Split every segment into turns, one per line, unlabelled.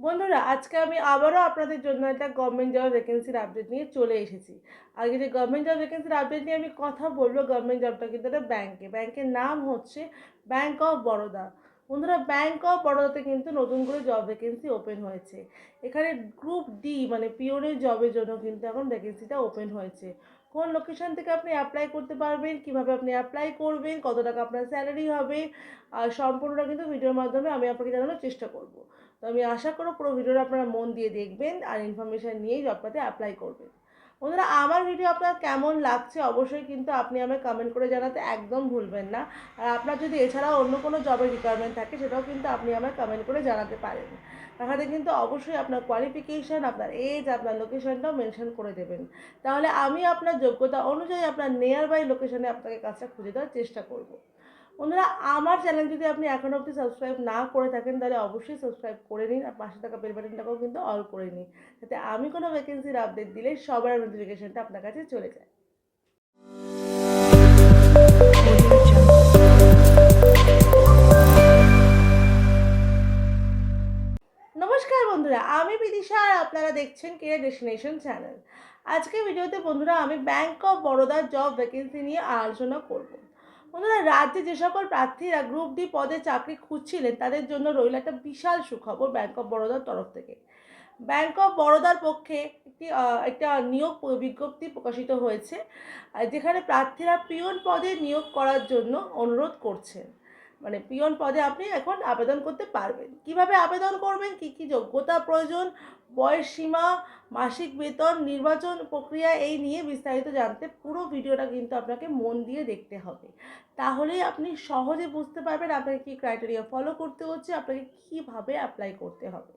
বন্ধুরা, আজকে আমি আবারও আপনাদের জন্য একটা গভর্নমেন্ট জব ভ্যাকেন্সির আপডেট নিয়ে চলে এসেছি। আগে যে গভর্নমেন্ট জব ভ্যাকেন্সির আপডেট নিয়ে আমি কথা বলবো, গভর্নমেন্ট জবটা কিন্তু একটা ব্যাংকের নাম হচ্ছে ব্যাংক অফ বরোদা। বন্ধুরা, ব্যাংক অফ বরোদাতে কিন্তু নতুন করে জব ভ্যাকেন্সি ওপেন হয়েছে। এখানে গ্রুপ ডি মানে পিওনের জবের জন্য কিন্তু এখন ভ্যাকেন্সিটা ওপেন হয়েছে। কোন লোকেশন থেকে আপনি অ্যাপ্লাই করতে পারবেন, কিভাবে আপনি অ্যাপ্লাই করবেন, কত টাকা আপনার স্যালারি হবে, আর সম্পূর্ণটা কিন্তু ভিডিওর মাধ্যমে আমি আপনাকে জানানোর চেষ্টা করব। তো আমি আশা করব পুরো ভিডিওটা আপনারা মন দিয়ে দেখবেন আর ইনফরমেশান নিয়েই জবটাতে অ্যাপ্লাই করবেন। বন্ধুরা, আমার ভিডিও আপনার কেমন লাগছে অবশ্যই কিন্তু আপনি আমায় কমেন্ট করে জানাতে একদম ভুলবেন না। আর আপনার যদি এছাড়াও অন্য কোনো জবের রিকোয়ারমেন্ট থাকে সেটাও কিন্তু আপনি আমায় কমেন্ট করে জানাতে পারেন। তাহলে কিন্তু অবশ্যই আপনার কোয়ালিফিকেশান, আপনার এজ, আপনার লোকেশনটাও মেনশন করে দেবেন। তাহলে আমি আপনার যোগ্যতা অনুযায়ী আপনার নিয়ার বাই লোকেশনে আপনাকে কাজটা খুঁজে দেওয়ার চেষ্টা করব। বন্ধুরা, আমার চ্যানেল যদি আপনি এখনও অবধি সাবস্ক্রাইব না করে থাকেন তাহলে অবশ্যই সাবস্ক্রাইব করে নিন, আর পাশে থাকা বেল বাটনটাকেও কিন্তু অল করে নিন, যাতে আমি কোনো ভ্যাকেন্সির আপডেট দিলে সবার নোটিফিকেশনটা আপনার কাছে চলে যায়। নমস্কার বন্ধুরা, আমি বিদিশা আর আপনারা দেখছেন কেরিয়ার ডেস্টিনেশন চ্যানেল। আজকে ভিডিওতে বন্ধুরা আমি ব্যাংক অফ বরোদার জব ভ্যাকেন্সি নিয়ে আলোচনা করব। বন্ধুরা, রাজ্যে যে সকল প্রার্থীরা গ্রুপ ডি পদে চাকরি খুঁজছিলেন তাদের জন্য রইল একটা বিশাল সুখবর ব্যাংক অফ বরোদার তরফ থেকে। ব্যাংক অফ বরোদার পক্ষে একটা নিয়োগ বিজ্ঞপ্তি প্রকাশিত হয়েছে, যেখানে প্রার্থীরা পিওন পদে নিয়োগ করার জন্য অনুরোধ করছেন। মানে পিওন পদে আপনি এখন আবেদন করতে পারবেন। কিভাবে আবেদন করবেন, কি কি যোগ্যতা প্রয়োজন, বয়স সীমা, মাসিক বেতন, নির্বাচন প্রক্রিয়া, এই নিয়ে বিস্তারিত জানতে পুরো ভিডিওটা কিন্তু আপনাকে মন দিয়ে দেখতে হবে। তাহলেই আপনি সহজে বুঝতে পারবেন আপনাকে কী ক্রাইটেরিয়া ফলো করতে হচ্ছে, আপনাকে কীভাবে অ্যাপ্লাই করতে হবে।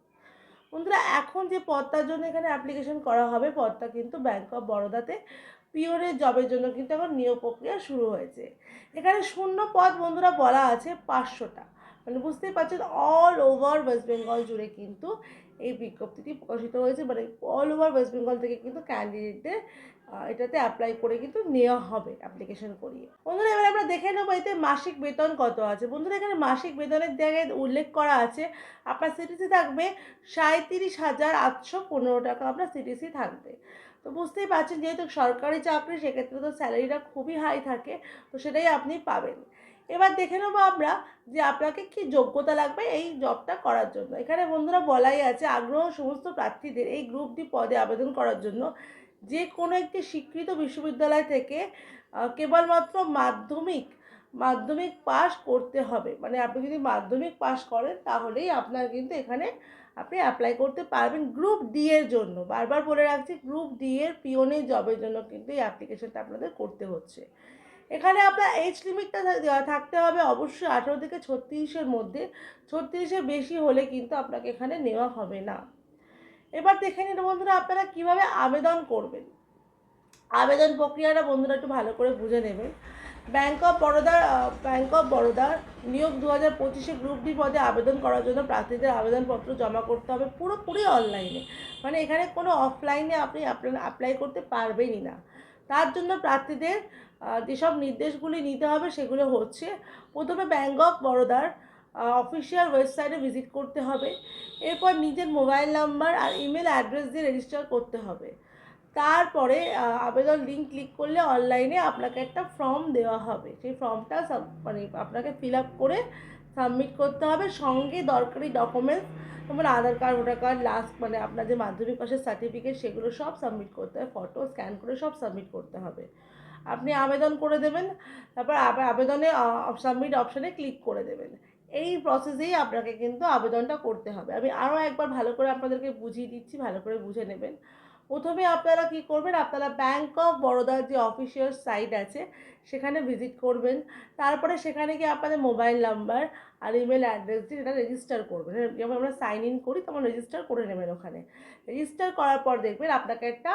বন্ধুরা, এখন যে পদটার জন্য এখানে অ্যাপ্লিকেশন করা হবে, পদটা কিন্তু ব্যাংক অফ বরোদাতে পিওনের জবের জন্য কিন্তু এখন নিয়োগ প্রক্রিয়া শুরু হয়েছে। এখানে শূন্য পদ বন্ধুরা বলা আছে 500টা। মানে বুঝতেই পারছেন, অল ওভার ওয়েস্ট বেঙ্গল জুড়ে কিন্তু এই বিজ্ঞপ্তিটি প্রকাশিত হয়েছে। মানে অল ওভার ওয়েস্ট বেঙ্গল থেকে কিন্তু ক্যান্ডিডেটদের এটাতে অ্যাপ্লাই করে কিন্তু নেওয়া হবে অ্যাপ্লিকেশন করিয়ে। বন্ধুরা, এবার আমরা দেখে নেবো এতে মাসিক বেতন কত আছে। বন্ধুরা, এখানে মাসিক বেতনের জায়গায় উল্লেখ করা আছে আপনার সিটিসি থাকবে 37,815 টাকা আপনার সিটিসি থাকবে। তো বুঝতেই পারছেন, যেহেতু সরকারি চাকরি সেক্ষেত্রে তো স্যালারিটা খুবই হাই থাকে, তো সেটাই আপনি পাবেন। এবার দেখে নেবো আমরা যে আপনাকে কি যোগ্যতা লাগবে এই জবটা করার জন্য। এখানে বন্ধুরা বলাই আছে আগ্রহ সমস্ত প্রার্থীদের এই গ্রুপ ডি পদে আবেদন করার জন্য যে কোনো একটি স্বীকৃত বিশ্ববিদ্যালয় থেকে কেবলমাত্র মাধ্যমিক পাস করতে হবে। মানে আপনি যদি মাধ্যমিক পাস করেন তাহলেই আপনার কিন্তু এখানে আপনি অ্যাপ্লাই করতে পারবেন গ্রুপ ডি এর জন্য। বারবার বলে রাখছি, গ্রুপ ডি এর পিওনের জবের জন্য কিন্তু এই অ্যাপ্লিকেশনটা আপনাদের করতে হচ্ছে। এখানে আপনার এজ লিমিটটা থাকতে হবে অবশ্যই 18 থেকে 36-এর মধ্যে। 36-এর বেশি হলে কিন্তু আপনাকে এখানে নেওয়া হবে না। এবার দেখে নিন বন্ধুরা আপনারা কীভাবে আবেদন করবেন। আবেদন প্রক্রিয়াটা বন্ধুরা একটু ভালো করে বুঝে নেবেন। ব্যাংক অফ বরোদার নিয়োগ 2025-এ গ্রুপ ডি পদে আবেদন করার জন্য প্রার্থীদের আবেদনপত্র জমা করতে হবে পুরোপুরি অনলাইনে। মানে এখানে কোনো অফলাইনে আপনি অ্যাপ্লাই করতে পারবেনই না। তার জন্য প্রার্থীদের যেসব নির্দেশগুলি নিতে হবে সেগুলো হচ্ছে, প্রথমে ব্যাংক অফ বরোদার অফিসিয়াল ওয়েবসাইটে ভিজিট করতে হবে। এরপর নিজের মোবাইল নাম্বার আর ইমেল অ্যাড্রেস দিয়ে রেজিস্টার করতে হবে। তারপরে আবেদন লিঙ্ক ক্লিক করলে অনলাইনে আপনাকে একটা ফর্ম দেওয়া হবে। সেই ফর্মটা মানে আপনাকে ফিল আপ করে সাবমিট করতে হবে। সঙ্গে দরকারি ডকুমেন্টস যেমন আধার কার্ড, ভোটার কার্ড, লাস্ট মানে আপনার যে মাধ্যমিক পাশের সার্টিফিকেট সেগুলো সব সাবমিট করতে হবে। ফটো স্ক্যান করে সব সাবমিট করতে হবে। আপনি আবেদন করে দেবেন, তারপর আবেদনে সাবমিট অপশানে ক্লিক করে দেবেন। এই প্রসেসেই আপনাকে কিন্তু আবেদনটা করতে হবে। আমি আরও একবার ভালো করে আপনাদেরকে বুঝিয়ে দিচ্ছি, ভালো করে বুঝে নেবেন। প্রথমে আপনারা কি করবেন, আপনারা ব্যাংক অফ বরোদার যে অফিসিয়াল সাইট আছে সেখানে ভিজিট করবেন। তারপরে সেখানে গিয়ে আপনাদের মোবাইল নাম্বার আর ইমেল অ্যাড্রেস দিয়ে এটা রেজিস্টার করবেন। যেমন আমরা সাইন ইন করি তেমন রেজিস্টার করে নেবেন। ওখানে রেজিস্টার করার পর দেখবেন আপনাকে একটা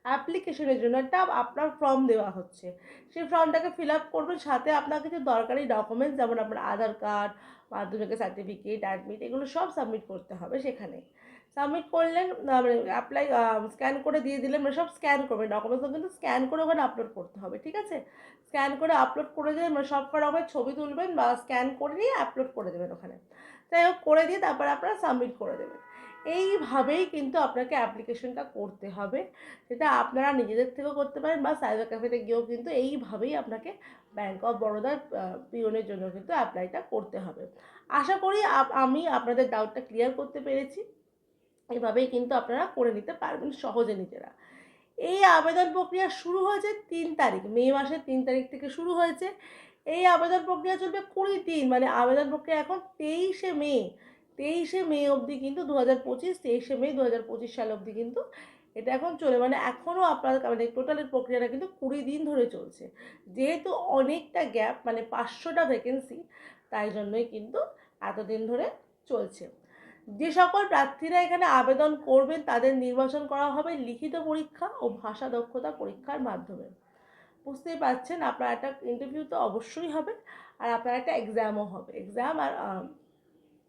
অ্যাপ্লিকেশনের জন্য একটা আপনার ফর্ম দেওয়া হচ্ছে। সেই ফর্মটাকে ফিল আপ করবেন, সাথে আপনার কিছু দরকারি ডকুমেন্টস যেমন আপনার আধার কার্ড, মাধ্যমিকের সার্টিফিকেট, অ্যাডমিট, এগুলো সব সাবমিট করতে হবে। সেখানে সাবমিট করলেন, মানে অ্যাপ্লাই স্ক্যান করে দিয়ে দিলেন, মানে সব স্ক্যান করবেন ডকুমেন্টসও কিন্তু স্ক্যান করে ওখানে আপলোড করতে হবে। ঠিক আছে, স্ক্যান করে আপলোড করে দেবেন, মানে সব রকমের ছবি তুলবেন বা স্ক্যান করে নিয়ে আপলোড করে দেবেন ওখানে। যাই হোক, করে দিয়ে তারপরে আপনারা সাবমিট করে দেবেন। এইভাবেই কিন্তু আপনাকে অ্যাপ্লিকেশনটা করতে হবে, সেটা আপনারা নিজেদের থেকেও করতে পারেন বা সাইবার ক্যাফেতে গিয়েও কিন্তু এইভাবেই আপনাকে ব্যাঙ্ক অফ বরোদার পিওনের জন্য কিন্তু অ্যাপ্লাইটা করতে হবে। আশা করি আমি আপনাদের ডাউটটা ক্লিয়ার করতে পেরেছি। এভাবেই কিন্তু আপনারা করে নিতে পারবেন সহজে নিজেরা। এই আবেদন প্রক্রিয়া শুরু হয়েছে 3 তারিখ, মে মাসের 3 তারিখ থেকে শুরু হয়েছে। এই আবেদন প্রক্রিয়া চলবে 20 দিন, মানে আবেদন প্রক্রিয়া এখন 23শে মে, 23শে মে অবধি কিন্তু 2025, 23শে মে 2025 সাল অবধি কিন্তু এটা এখন চলে, মানে এখনও আপনার মানে টোটালের প্রক্রিয়াটা কিন্তু 20 দিন ধরে চলছে। যেহেতু অনেকটা গ্যাপ, মানে 500টা ভ্যাকেন্সি, তাই জন্যই কিন্তু এতদিন ধরে চলছে। যে সকল প্রার্থীরা এখানে আবেদন করবেন তাদের নির্বাচন করা হবে লিখিত পরীক্ষা ও ভাষা দক্ষতা পরীক্ষার মাধ্যমে। বুঝতেই পারছেন, আপনার একটা ইন্টারভিউ তো অবশ্যই হবে, আর আপনার একটা এক্সামও হবে। এক্সাম আর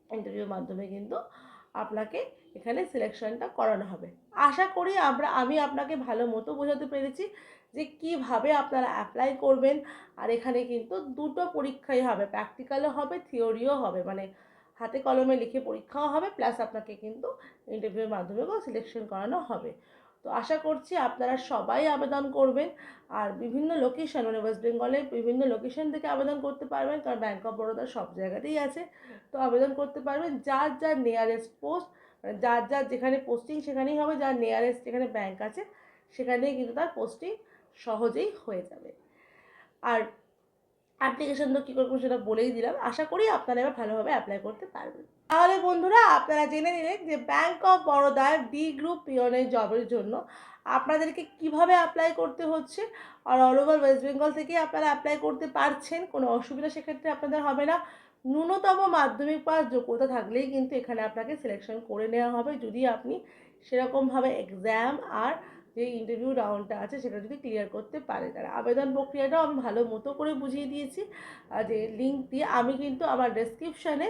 ইন্টারভিউর মাধ্যমে কিন্তু আপনাকে এখানে সিলেকশনটা করানো হবে। আশা করি আমি আপনাকে ভালো মতো বোঝাতে পেরেছি যে কীভাবে আপনারা অ্যাপ্লাই করবেন। আর এখানে কিন্তু দুটো পরীক্ষাই হবে, প্র্যাকটিক্যালও হবে, থিওরিও হবে, মানে হাতে কলমে লিখে পরীক্ষাও হবে, প্লাস আপনাকে কিন্তু ইন্টারভিউর মাধ্যমেও সিলেকশন করানো হবে। তো আশা করছি আপনারা সবাই আবেদন করবেন। আর বিভিন্ন লোকেশন, মানে ওয়েস্ট বেঙ্গলের বিভিন্ন লোকেশন থেকে আবেদন করতে পারবেন, কারণ ব্যাঙ্ক অফ বরোদা সব জায়গাতেই আছে। তো আবেদন করতে পারবেন যার যার নিয়ারেস্ট পোস্ট, মানে যার যার যেখানে পোস্টিং সেখানেই হবে, যার নিয়ারেস্ট যেখানে ব্যাঙ্ক আছে সেখানেই কিন্তু তার পোস্টিং সহজেই হয়ে যাবে। আর অ্যাপ্লিকেশন তো কী করবো সেটা বলেই দিলাম। আশা করি আপনারা এবার ভালোভাবে অ্যাপ্লাই করতে পারবেন। তাহলে বন্ধুরা, আপনারা জেনে নিলেন যে ব্যাঙ্ক অফ বরোদার বি গ্রুপ পিওনের জবের জন্য আপনাদেরকে কিভাবে অ্যাপ্লাই করতে হচ্ছে। আর অল ওভার ওয়েস্ট বেঙ্গল থেকে আপনারা অ্যাপ্লাই করতে পারছেন, কোনো অসুবিধা সেক্ষেত্রে আপনাদের হবে না। ন্যূনতম মাধ্যমিক পাস যোগ্যতা থাকলেই কিন্তু এখানে আপনাকে সিলেকশন করে নেওয়া হবে, যদি আপনি সেরকমভাবে এক্সাম আর যে ইন্টারভিউ রাউন্ডটা আছে সেটা যদি ক্লিয়ার করতে পারে। তার আবেদন প্রক্রিয়াটাও আমি ভালো মতো করে বুঝিয়ে দিয়েছি। যে লিঙ্ক দিয়ে আমি কিন্তু আমার ডেসক্রিপশানে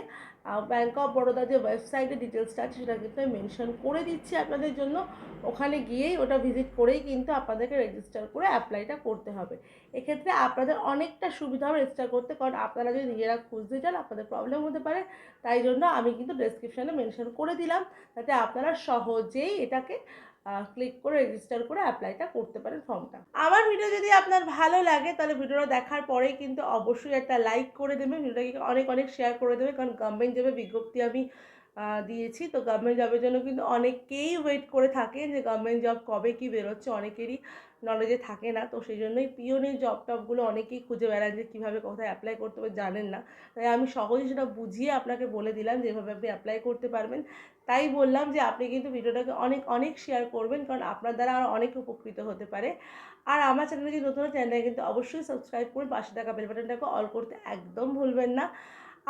ব্যাঙ্ক অফ বরোদা যে ওয়েবসাইটের ডিটেলসটা আছে সেটা কিন্তু আমি মেনশন করে দিচ্ছি আপনাদের জন্য। ওখানে গিয়েই ওটা ভিজিট করেই কিন্তু আপনাদেরকে রেজিস্টার করে অ্যাপ্লাইটা করতে হবে। এক্ষেত্রে আপনাদের অনেকটা সুবিধা হবে রেজিস্টার করতে, কারণ আপনারা যদি নিজেরা খুঁজতে চান আপনাদের প্রবলেম হতে পারে। তাই জন্য আমি কিন্তু ডেসক্রিপশানে মেনশন করে দিলাম, যাতে আপনারা সহজেই এটাকে ক্লিক করে রেজিস্টার করে অ্যাপ্লাইটা করতে পারেন ফর্মটা। আমার ভিডিও যদি আপনার ভালো লাগে তাহলে ভিডিওটা দেখার পরেই কিন্তু অবশ্যই একটা লাইক করে দেবেন, ভিডিওটাকে অনেক অনেক শেয়ার করে দেবেন, কারণ গভর্নমেন্ট জবের বিজ্ঞপ্তি আমি দিয়েছি। তো গভর্নমেন্ট জবের জন্য কিন্তু অনেকেই ওয়েট করে থাকেন যে গভর্নমেন্ট জব কবে কী বেরোচ্ছে, অনেকেরই নলেজে থাকে না। তো সেই জন্যই পিওনের জব টবগুলো অনেকেই খুঁজে বেড়ান যে কীভাবে কোথায় অ্যাপ্লাই করতে হবে জানেন না। তাই আমি সহজেই সেটা বুঝিয়ে আপনাকে বলে দিলাম যে এভাবে আপনি অ্যাপ্লাই করতে পারবেন। তাই বললাম যে আপনি কিন্তু ভিডিওটাকে অনেক অনেক শেয়ার করবেন, কারণ আপনার দ্বারা আরও অনেক উপকৃত হতে পারে। আর আমার চ্যানেলে যদি নতুন চ্যানেলটাকে কিন্তু অবশ্যই সাবস্ক্রাইব করে পাশে থাকা বেল বাটনটাকে অল করতে একদম ভুলবেন না।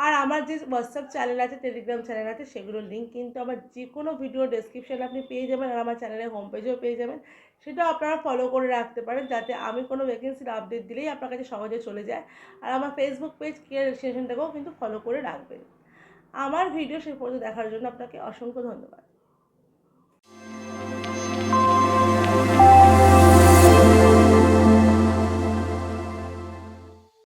আর আমার যে হোয়াটসঅ্যাপ চ্যানেল আছে, টেলিগ্রাম চ্যানেল আছে, সেগুলোর লিঙ্ক কিন্তু আমার যে কোনো ভিডিও ডেসক্রিপশানে আপনি পেয়ে যাবেন, আর আমার চ্যানেলের হোম পেজেও পেয়ে যাবেন। সেটাও আপনারা ফলো করে রাখতে পারেন, যাতে আমি কোনো ভ্যাকেন্সির আপডেট দিলেই আপনার কাছে সহজে চলে যায়। আর আমার ফেসবুক পেজ কেয়ার রেজিস্ট্রেশনটাকেও কিন্তু ফলো করে রাখবেন। আমার ভিডিও শেষ পর্যন্ত দেখার জন্য আপনাকে অসংখ্য ধন্যবাদ।